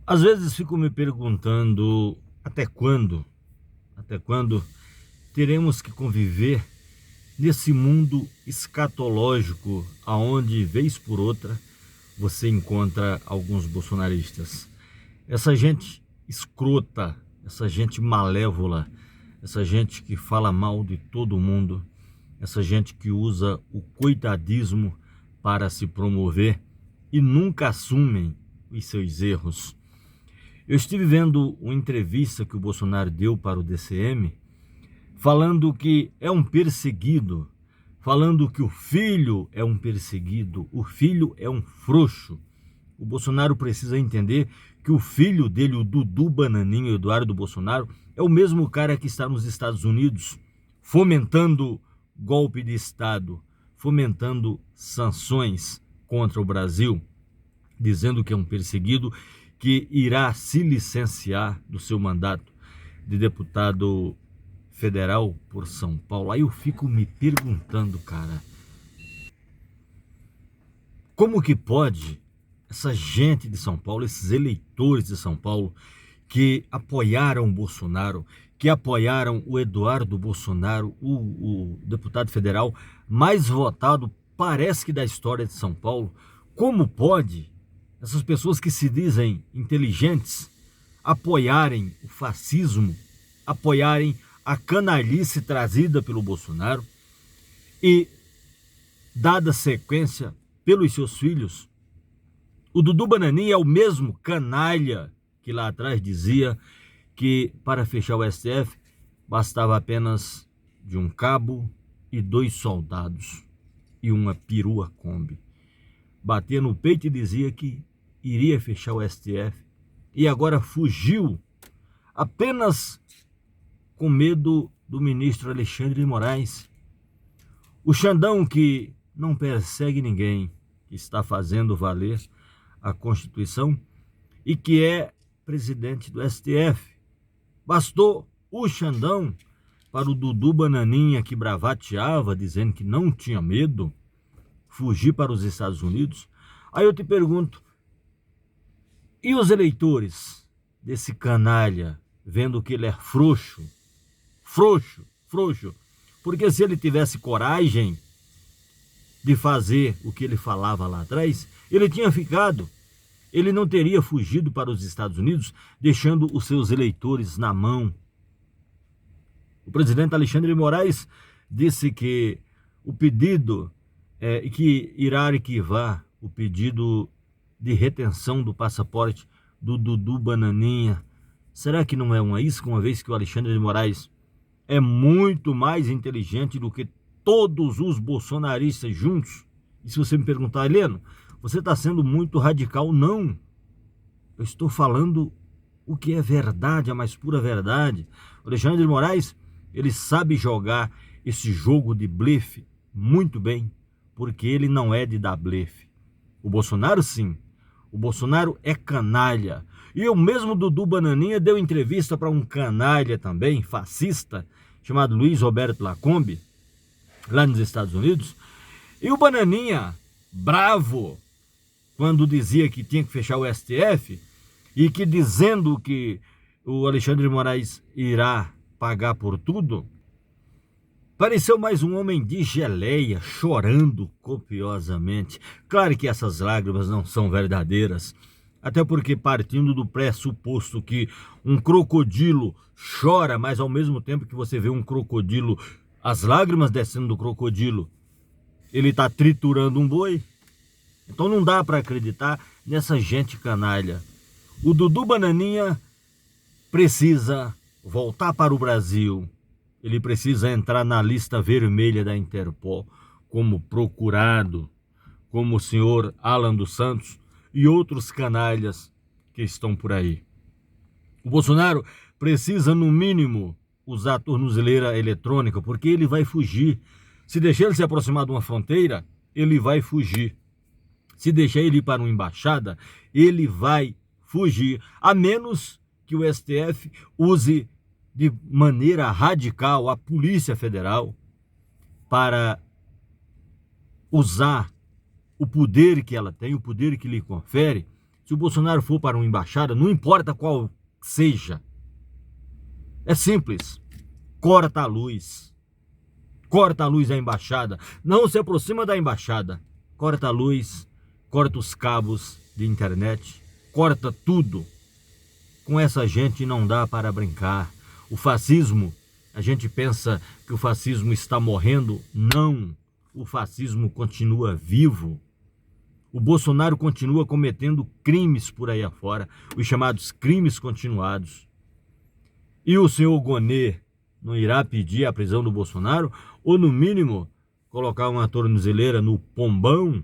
Às vezes fico me perguntando até quando teremos que conviver nesse mundo escatológico aonde, vez por outra, você encontra alguns bolsonaristas. Essa gente escrota, essa gente malévola, essa gente que fala mal de todo mundo, essa gente que usa o coitadismo para se promover e nunca assumem os seus erros. Eu estive vendo uma entrevista que o Bolsonaro deu para o DCM, falando que é um perseguido, falando que o filho é um perseguido, o filho é um frouxo. O Bolsonaro precisa entender que o filho dele, o Dudu Bananinha, Eduardo Bolsonaro, é o mesmo cara que está nos Estados Unidos fomentando golpe de Estado, fomentando sanções contra o Brasil, dizendo que é um perseguido, que irá se licenciar do seu mandato de deputado federal por São Paulo. Aí eu fico me perguntando, cara, como que pode essa gente de São Paulo, esses eleitores de São Paulo, que apoiaram o Bolsonaro, que apoiaram o Eduardo Bolsonaro, o deputado federal mais votado, parece que da história de São Paulo, como pode essas pessoas que se dizem inteligentes apoiarem o fascismo, apoiarem a canalice trazida pelo Bolsonaro e, dada sequência pelos seus filhos, o Dudu Bananinha é o mesmo canalha que lá atrás dizia que para fechar o STF bastava apenas de um cabo e 2 soldados e uma perua Kombi. Batia no peito e dizia que iria fechar o STF e agora fugiu apenas com medo do ministro Alexandre de Moraes. O Xandão, que não persegue ninguém, que está fazendo valer a Constituição e que é presidente do STF. Bastou o Xandão para o Dudu Bananinha, que bravateava, dizendo que não tinha medo, fugir para os Estados Unidos. Aí eu te pergunto, e os eleitores desse canalha, vendo que ele é frouxo? Porque se ele tivesse coragem de fazer o que ele falava lá atrás, ele tinha ficado. Ele não teria fugido para os Estados Unidos, deixando os seus eleitores na mão. O presidente Alexandre de Moraes disse que o pedido que irá arquivar o pedido de retenção do passaporte do Dudu Bananinha. Será que não é uma isca, uma vez que o Alexandre de Moraes é muito mais inteligente do que todos os bolsonaristas juntos? E se você me perguntar, Heleno, você está sendo muito radical? Não. Eu estou falando o que é verdade, a mais pura verdade. O Alexandre de Moraes, ele sabe jogar esse jogo de blefe muito bem, porque ele não é de dar blefe. O Bolsonaro, sim. O Bolsonaro é canalha. E o mesmo Dudu Bananinha deu entrevista para um canalha também, fascista, chamado Luiz Roberto Lacombe, lá nos Estados Unidos. E o Bananinha, bravo, quando dizia que tinha que fechar o STF, e que dizendo que o Alexandre de Moraes irá pagar por tudo, pareceu mais um homem de geleia, chorando copiosamente. Claro que essas lágrimas não são verdadeiras, até porque partindo do pressuposto que um crocodilo chora, mas ao mesmo tempo que você vê um crocodilo, as lágrimas descendo do crocodilo, ele está triturando um boi. Então não dá para acreditar nessa gente canalha. O Dudu Bananinha precisa voltar para o Brasil. Ele precisa entrar na lista vermelha da Interpol como procurado, como o senhor Alan dos Santos e outros canalhas que estão por aí. O Bolsonaro precisa, no mínimo, usar a tornozeleira eletrônica, porque ele vai fugir. Se deixar ele se aproximar de uma fronteira, ele vai fugir. Se deixar ele ir para uma embaixada, ele vai fugir, a menos que o STF use de maneira radical a Polícia Federal para usar o poder que ela tem, o poder que lhe confere Se o Bolsonaro for para uma embaixada, não importa qual seja, é simples, corta a luz. Corta a luz da embaixada, não se aproxima da embaixada, corta a luz, corta os cabos de internet, corta tudo. Com essa gente não dá para brincar. O fascismo, a gente pensa que o fascismo está morrendo, não, o fascismo continua vivo. O Bolsonaro continua cometendo crimes por aí afora, os chamados crimes continuados. E o senhor Gonê não irá pedir a prisão do Bolsonaro, ou no mínimo colocar uma tornozeleira no pombão,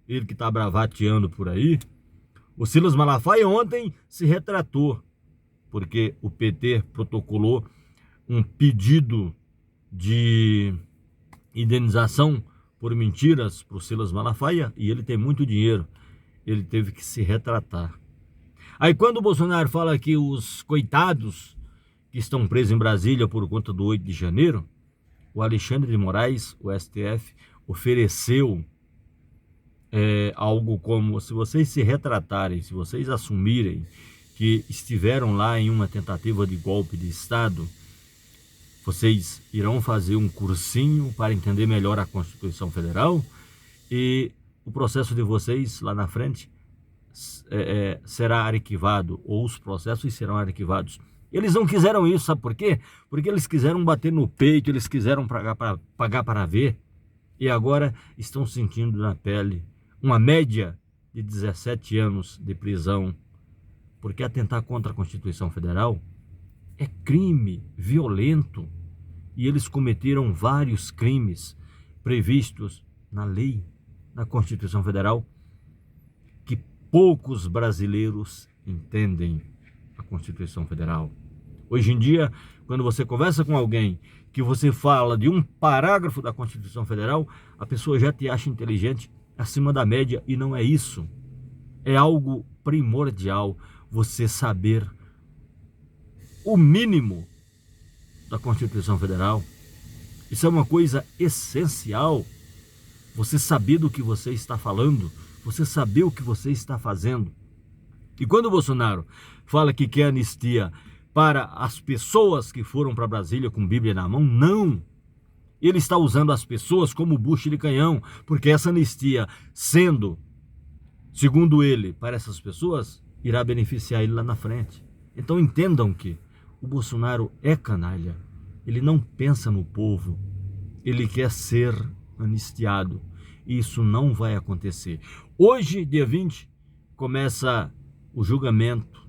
ele que está bravateando por aí. O Silas Malafaia ontem se retratou, porque o PT protocolou um pedido de indenização por mentiras para o Silas Malafaia, e ele tem muito dinheiro, ele teve que se retratar. Aí quando o Bolsonaro fala que os coitados que estão presos em Brasília por conta do 8 de janeiro, o Alexandre de Moraes, o STF, ofereceu algo como: se vocês se retratarem, se vocês assumirem que estiveram lá em uma tentativa de golpe de Estado, vocês irão fazer um cursinho para entender melhor a Constituição Federal, e o processo de vocês lá na frente será arquivado, ou os processos serão arquivados. Eles não quiseram isso, sabe por quê? Porque eles quiseram bater no peito, eles quiseram pagar para ver, e agora estão sentindo na pele uma média de 17 anos de prisão, porque atentar contra a Constituição Federal é crime violento, e eles cometeram vários crimes previstos na lei, na Constituição Federal, que poucos brasileiros entendem a Constituição Federal. Hoje em dia, quando você conversa com alguém que você fala de um parágrafo da Constituição Federal, a pessoa já te acha inteligente, acima da média, e não é isso. É algo primordial você saber o mínimo da Constituição Federal. Isso é uma coisa essencial. Você saber do que você está falando, você saber o que você está fazendo. E quando o Bolsonaro fala que quer anistia para as pessoas que foram para Brasília com Bíblia na mão, não. Ele está usando as pessoas como bucho de canhão, porque essa anistia, sendo, segundo ele, para essas pessoas, irá beneficiar ele lá na frente. Então entendam que o Bolsonaro é canalha, ele não pensa no povo, ele quer ser anistiado, e isso não vai acontecer. Hoje, dia 20, começa o julgamento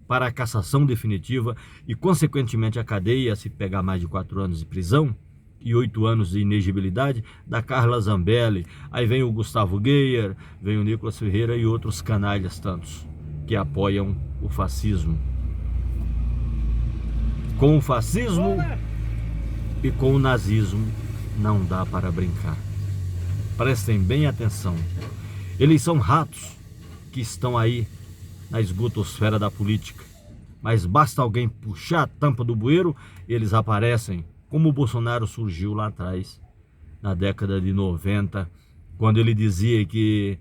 para a cassação definitiva e, consequentemente, a cadeia, se pegar mais de 4 anos de prisão e 8 anos de inegibilidade, da Carla Zambelli. Aí vem o Gustavo Geyer, vem o Nicolas Ferreira e outros canalhas tantos que apoiam o fascismo. Com o fascismo e com o nazismo não dá para brincar. Prestem bem atenção. Eles são ratos que estão aí na esgotosfera da política, mas basta alguém puxar a tampa do bueiro, eles aparecem, como o Bolsonaro surgiu lá atrás, na década de 90, quando ele dizia que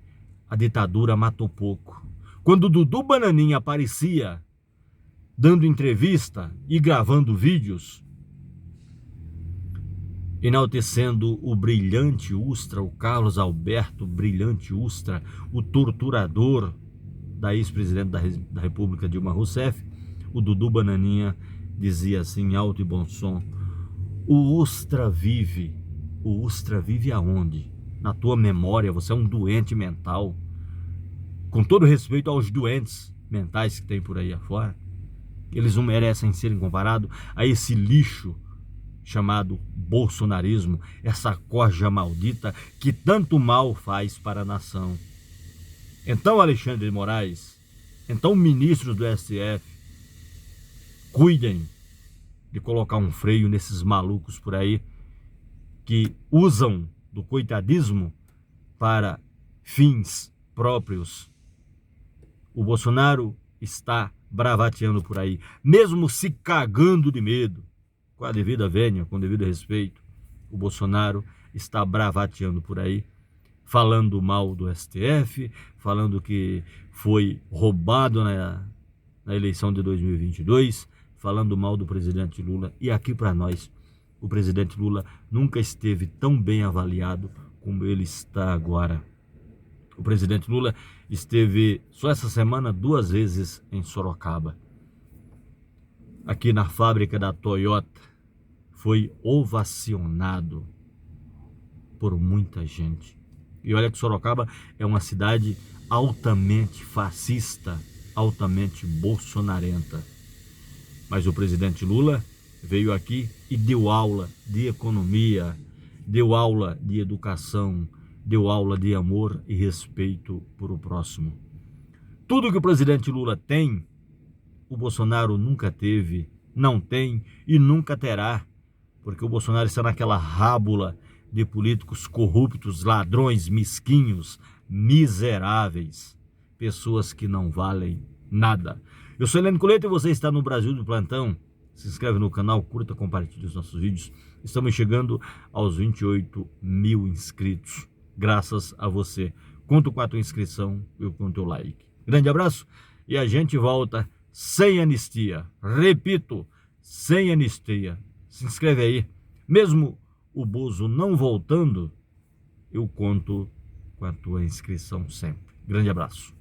a ditadura matou pouco. Quando o Dudu Bananinha aparecia dando entrevista e gravando vídeos, enaltecendo o brilhante Ustra, o Carlos Alberto Brilhante Ustra, o torturador da ex-presidente da República, Dilma Rousseff, o Dudu Bananinha dizia assim, alto e bom som: o Ustra vive. O Ustra vive aonde? Na tua memória. Você é um doente mental. Com todo respeito aos doentes mentais que tem por aí afora, eles não merecem serem comparados a esse lixo chamado bolsonarismo, essa corja maldita que tanto mal faz para a nação. Então, Alexandre de Moraes, então ministros do STF, cuidem de colocar um freio nesses malucos por aí que usam do coitadismo para fins próprios. O Bolsonaro está bravateando por aí, mesmo se cagando de medo, com a devida vênia, com o devido respeito. O Bolsonaro está bravateando por aí, falando mal do STF, falando que foi roubado na eleição de 2022, falando mal do presidente Lula. E aqui para nós, o presidente Lula nunca esteve tão bem avaliado como ele está agora. O presidente Lula esteve só essa semana 2 vezes em Sorocaba. Aqui na fábrica da Toyota, foi ovacionado por muita gente. E olha que Sorocaba é uma cidade altamente fascista, altamente bolsonarenta. Mas o presidente Lula veio aqui e deu aula de economia, deu aula de educação, deu aula de amor e respeito por o próximo. Tudo que o presidente Lula tem, o Bolsonaro nunca teve, não tem e nunca terá, porque o Bolsonaro está naquela rábula de políticos corruptos, ladrões, mesquinhos, miseráveis, pessoas que não valem nada. Eu sou Heleno Coleta e você está no Brasil do Plantão. Se inscreve no canal, curta, compartilhe os nossos vídeos. Estamos chegando aos 28 mil inscritos, graças a você. Conto com a tua inscrição e com o teu like. Grande abraço e a gente volta sem anistia. Repito, sem anistia. Se inscreve aí. Mesmo o Bozo não voltando, eu conto com a tua inscrição sempre. Grande abraço.